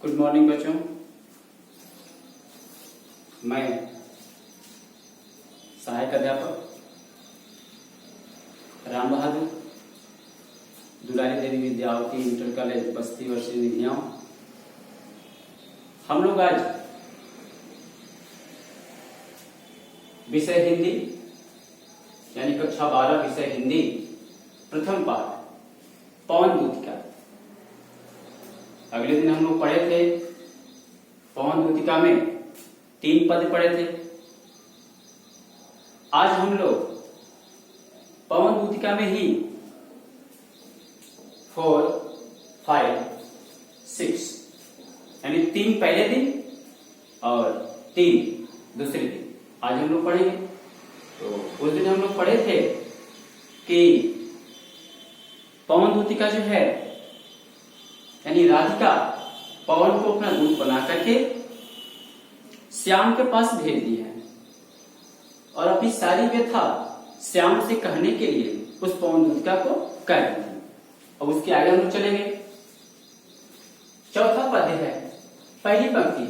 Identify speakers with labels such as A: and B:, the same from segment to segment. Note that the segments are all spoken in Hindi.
A: गुड मॉर्निंग बच्चों। मैं सहायक अध्यापक राम बहादुर, दुलारी देवी विद्यावती इंटर कॉलेज बस्ती वर्षी निधियाओं। हम लोग आज विषय हिंदी यानी कक्षा 12 विषय हिंदी प्रथम पाठ पवन दूतिका। अगले दिन हम लोग पढ़े थे पवन दूतिका में 3 पद पढ़े थे। आज हम लोग पवन दूतिका में ही 4, 5, 6 यानी 3 पहले दिन और 3 दूसरे दिन आज हम लोग पढ़ेंगे। तो उस दिन हम लोग पढ़े थे कि पवन दूतिका जो है यानी राधिका पवन को अपना दूत बना करके श्याम के पास भेज दी है और अपनी सारी व्यथा श्याम से कहने के लिए उस पवन दूतिका को कह दी है। अब उसके आगे हम लोग चलेंगे। चौथा पद है, पहली पंक्ति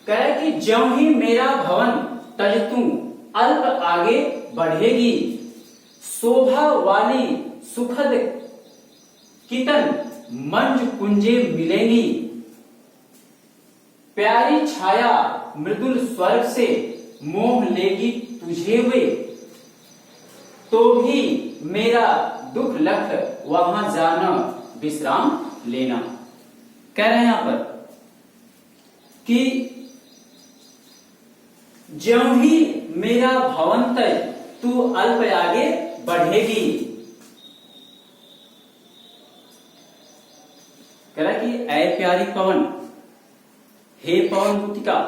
A: कह रहा कि ज्यों ही मेरा भवन तज तू अल्प आगे बढ़ेगी, शोभा वाली सुखद कितन मंज कुंजे मिलेंगी, प्यारी छाया मृदुल स्वर्ग से मोह लेगी तुझे वे, तो भी मेरा दुख लख वहां जाना विश्राम लेना। कह रहे हैं यहां पर कि ज्यों ही मेरा भवन तक तू अल्प आगे बढ़ेगी। कह रहा कि ऐ प्यारी पवन, हे पवन दूतिका,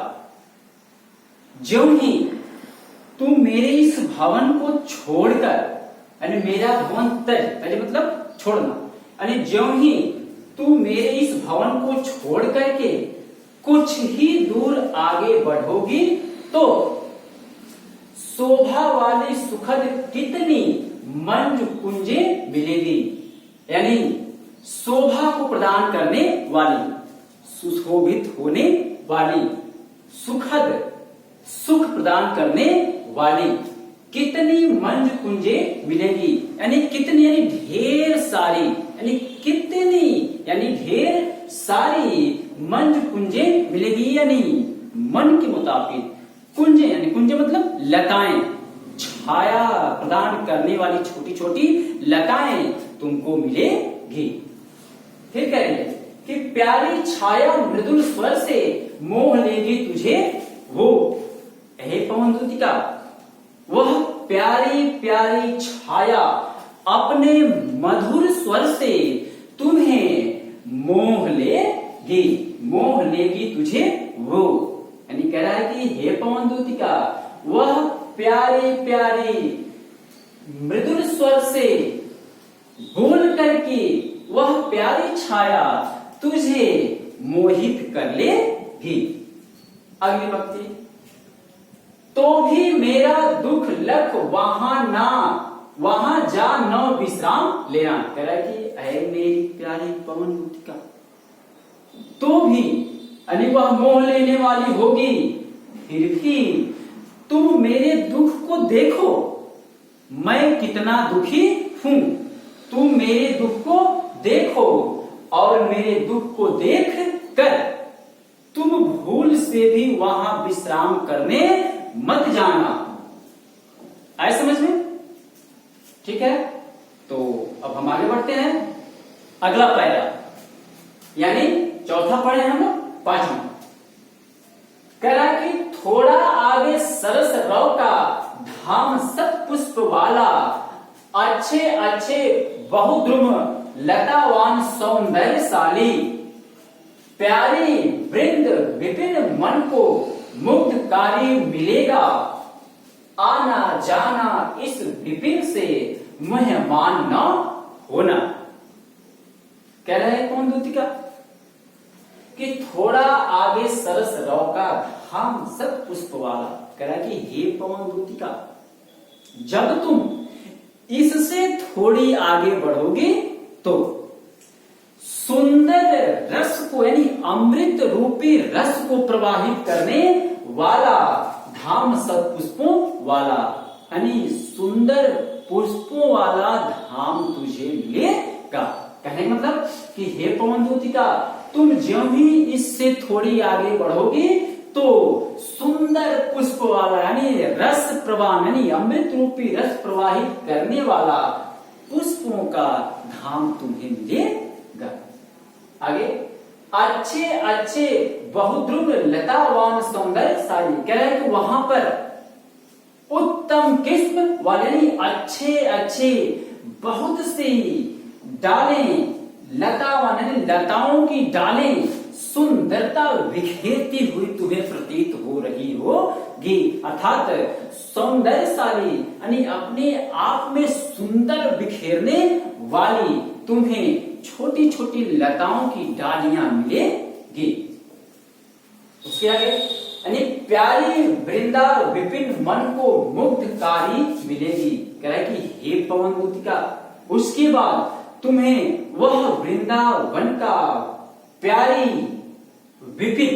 A: ज्यों ही तू मेरे इस भवन को छोड़कर यानी मेरा भवन तय पहले मतलब छोड़ना यानी ज्यों ही तू मेरे इस भवन को छोड़ करके कुछ ही दूर आगे बढ़ोगी तो शोभा वाली सुखद कितनी मंज कुंजे मिलेगी, यानी शोभा को प्रदान करने वाली, सुशोभित होने वाली, सुखद सुख प्रदान करने वाली कितनी मंज कुंजे मिलेगी, यानी कितनी यानी ढेर सारी, यानी कितनी यानी ढेर सारी मंज कुंजे मिलेगी, यानी मन के मुताबिक कुंजे यानी कुंजे मतलब लताएं, छाया प्रदान करने वाली छोटी छोटी लताएं तुमको मिलेगी। फिर कह रही है कि प्यारी छाया मृदुल स्वर से मोह लेगी तुझे वो, हे पवन दूतिका, वह प्यारी प्यारी छाया अपने मधुर स्वर से तुम्हें मोह लेगी, मोह लेगी तुझे वो। यानी कह रहा है कि हे पवन दूतिका, वह प्यारी प्यारी मृदुल स्वर से बोल करके वह प्यारी छाया तुझे मोहित कर लेगी। अगली पंक्ति, तो भी मेरा दुख लख वहां जा न विश्राम लेना। कह रहा है कि ऐ मेरी प्यारी पवन दूतिका, तो भी यानी वह मोह लेने वाली होगी, फिर भी तुम मेरे दुख को देखो, मैं कितना दुखी हूं। तुम मेरे दुख को देखो और मेरे दुख को देख कर तुम भूल से भी वहां विश्राम करने मत जाना। आए समझ में? ठीक है, तो अब हम आगे बढ़ते हैं। अगला पैरा यानी चौथा पढ़े हम 5वां। कह रहा कि थोड़ा आगे सरस रव का धाम सत पुष्प वाला, अच्छे अच्छे बहुद्रुम लतावान सौंदर्यशाली, प्यारी वृंद विपिन मन को मुग्धकारी मिलेगा, आना जाना इस विपिन से मेहमान न होना। कह रहे हैं कौन दूतिका कि थोड़ा आगे सरस रव का धाम सत पुष्प वाला। कह रहा है कि हे पवन दूतिका, जब तुम इससे थोड़ी आगे बढ़ोगे तो सुंदर रस को यानी अमृत रूपी रस को प्रवाहित करने वाला धाम सत्पुष्पों वाला, यानी सुंदर पुष्पों वाला धाम तुझे मिलेगा। कहने का मतलब कि हे पवन दूतिका, तुम जब ही इससे थोड़ी आगे बढ़ोगी तो सुंदर पुष्प वाला यानी रस प्रवाह यानी अमृत रूपी रस प्रवाहित करने वाला पुष्पों का धाम तुम्हें मिलेगा। आगे, अच्छे अच्छे बहुद्रुम लतावान सौंदर्यशाली, कह रहे हैं कि वहां पर उत्तम किस्म वाले यानी अच्छे अच्छे बहुत सी डालें, लतावान यानी लताओं की डालें सुंदरता बिखेरती हुई तुम्हें प्रतीत हो रही होगी। अर्थात सौंदर्यशाली यानी अपने आप में सुंदर बिखेरने वाली तुम्हें छोटी छोटी लताओं की डालियां मिलेगी। उसके आगे यानी प्यारी वृंदा विपिन मन को मुग्धकारी मिलेगी। कह रहा है कि हे पवन दूतिका, उसके बाद तुम्हें वह वृंदावन का प्यारी विपिन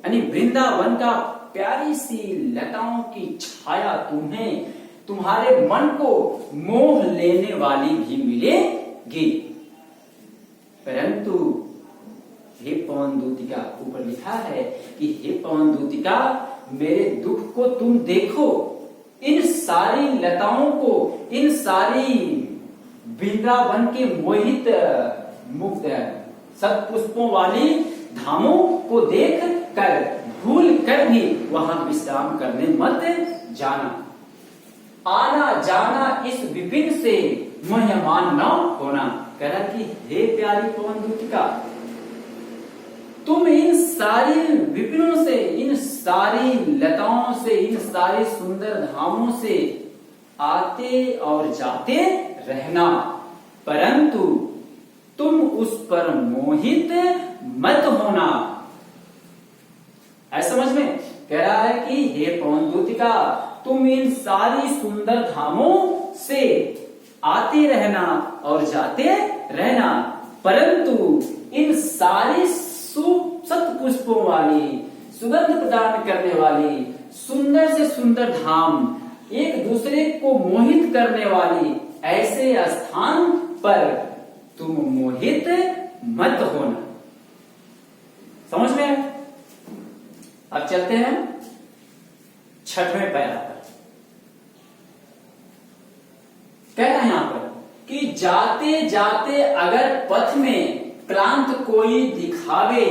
A: यानी वृंदावन का प्यारी सी लताओं की छाया तुम्हें तुम्हारे मन को मोह लेने वाली भी मिलेगी। परंतु हे पवन दूतिका, ऊपर लिखा है कि हे पवन दूतिका, मेरे दुख को तुम देखो, इन सारी लताओं को, इन सारी वृंदावन के मोहित मुक्त सत्पुष्पों वाली धामों को देख कर भूल कर भी वहां विश्राम करने मत जाना। आना जाना इस विपिन से मोहमान न होना। कह रहा कि हे प्यारी पवन दूतिका, तुम इन सारी विपिनों से, इन सारी लताओं से, इन सारे सुंदर धामों से आते और जाते रहना, परंतु तुम उस पर मोहित मत होना। ऐसा समझ में कह रहा है कि हे पवन दूतिका, तुम इन सारी सुंदर धामों से आते रहना और जाते रहना, परंतु इन सारी सत्पुष्पों वाली, सुगंध प्रदान करने वाली, सुंदर से सुंदर धाम, एक दूसरे को मोहित करने वाली ऐसे स्थान पर तुम मोहित मत होना। समझ में? अब चलते हैं 6वें पैरा पर। कह रहे हैं यहां पर कि जाते जाते अगर पथ में क्लांत कोई दिखावे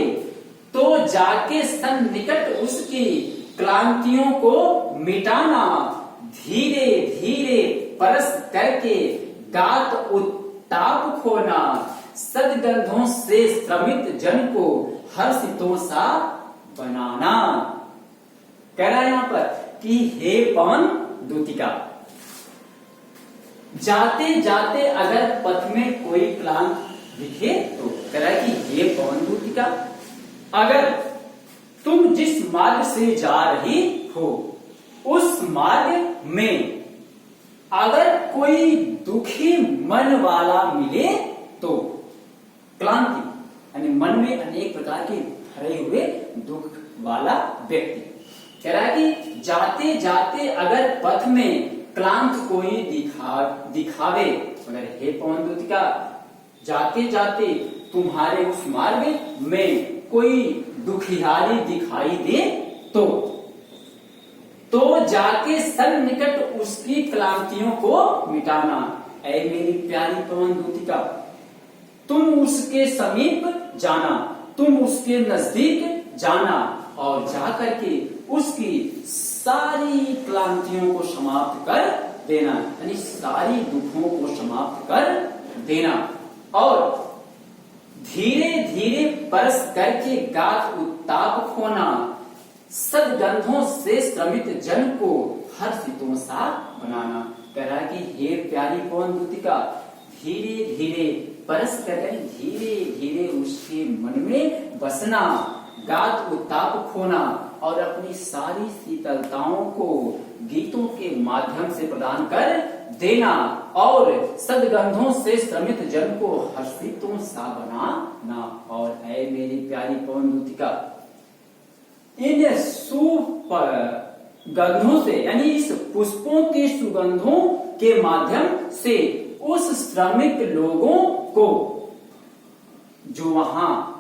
A: तो जाके सन्निकट उसकी क्लांतियों को मिटाना, धीरे धीरे परस करके गात उत्ताप खोना, सदगंधों से श्रमित जन को हर्षितों सा बनाना। कह रहा है यहां पर कि हे पवन दूतिका, जाते जाते अगर पथ में कोई क्लांत दिखे तो कह रहा है कि हे पवन दूतिका, अगर तुम जिस मार्ग से जा रही हो उस मार्ग में अगर कोई दुखी मन वाला मिले तो, क्लांति यानी मन में अनेक प्रकार के भरे हुए दुख वाला व्यक्ति, कह रहा है कि जाते जाते अगर पथ में क्लांत कोई दिखावे, अगर हे पवन दूतिका जाते जाते तुम्हारे उस मार्ग में कोई दुखियारी दिखाई दे तो जाके सन्निकट उसकी क्लांतियों को मिटाना। ऐ मेरी प्यारी पवन दूतिका, तुम उसके समीप जाना, तुम उसके नजदीक जाना और जाकर के उसकी सारी क्लांतियों को समाप्त कर देना, यानी सारी दुखों को समाप्त कर देना और धीरे धीरे परस करके गात उत्ताप खोना, सदगंधों से श्रमित जन को हर्षितों सा बनाना। कह रहा है कि हे प्यारी पवन दूतिका, धीरे धीरे परस कर धीरे धीरे उसके मन में बसना, व्यात उत्ताप खोना और अपनी सारी शीतलताओं को गीतों के माध्यम से प्रदान कर देना और सदगंधों से श्रमित जन को हर्षितों सा बनाना। और ऐ मेरी प्यारी पवन दूतिका, इन सुगंधों से यानी इस पुष्पों के सुगंधों के माध्यम से उस श्रमिक लोगों को, जो वहां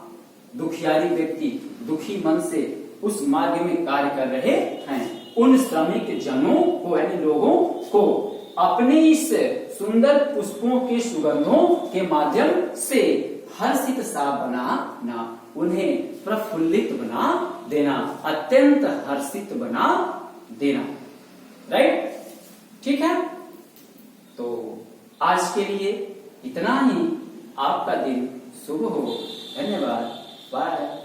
A: दुखियारी व्यक्ति दुखी मन से उस मार्ग में कार्य कर रहे हैं, उन श्रमिक जनों को यानी लोगों को अपने इस सुंदर पुष्पों के सुगंधों के माध्यम से हर्षित सा बनाना, उन्हें प्रफुल्लित बना देना, अत्यंत हर्षित बना देना। राइट, ठीक है। तो आज के लिए इतना ही। आपका दिन शुभ हो। धन्यवाद। बाय।